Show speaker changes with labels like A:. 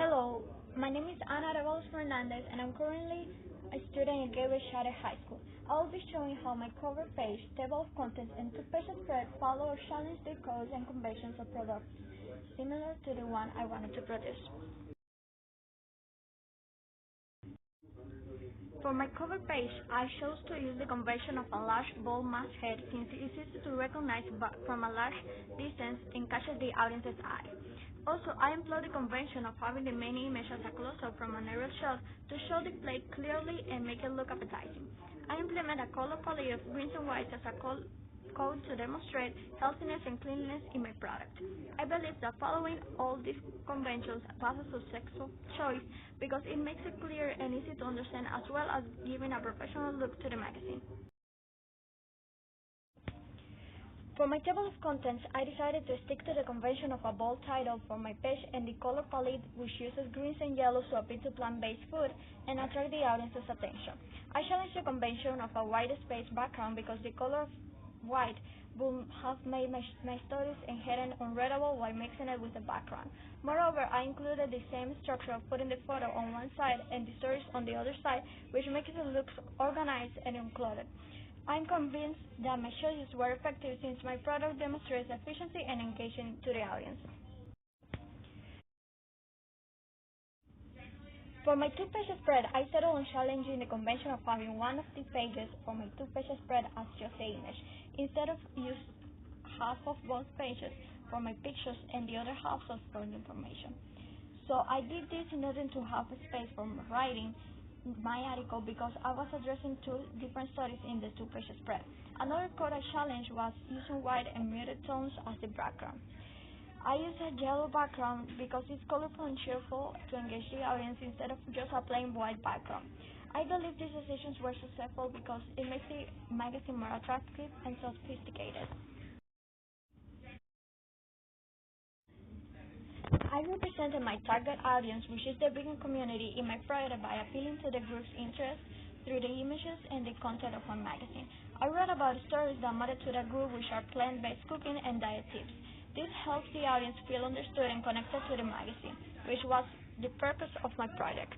A: Hello, my name is Ana Revolos Fernandez and I'm currently a student at Gateway Charter High School. I will be showing how my cover page, table of contents, and two-page spread follow or challenge the codes and conventions of products similar to the one I wanted to produce. For my cover page, I chose to use the convention of a large bold masthead since it is easy to recognize from a large distance and catches the audience's eye. Also, I employ the convention of having the main image as a close-up from an aerial shot to show the plate clearly and make it look appetizing. I implement a color palette of greens and whites as a code to demonstrate healthiness and cleanliness in my product. I believe that following all these conventions was a successful choice because it makes it clear and easy to understand as well as giving a professional look to the magazine. For my table of contents, I decided to stick to the convention of a bold title for my page and the color palette which uses greens and yellows to appeal to plant-based food and attract the audience's attention. I challenged the convention of a white space background because the color of white would have made my stories and hidden unreadable while mixing it with the background. Moreover, I included the same structure of putting the photo on one side and the stories on the other side, which makes it look organized and included. I'm convinced that my choices were effective since my product demonstrates efficiency and engagement to the audience. For my two-page spread, I settled on challenging the convention of having one of the pages for my two-page spread as just the image, instead of use half of both pages for my pictures and the other half for the information. So I did this in order to have a space for writing my article because I was addressing two different studies in the two-page spread. Another code I challenged was using white and muted tones as the background. I use a yellow background because it's colorful and cheerful to engage the audience instead of just a plain white background. I believe these decisions were successful because it makes the magazine more attractive and sophisticated. I represented my target audience, which is the vegan community, in my project by appealing to the group's interests through the images and the content of my magazine. I wrote about stories that matter to the group, which are plant-based cooking and diet tips. This helps the audience feel understood and connected to the magazine, which was the purpose of my project.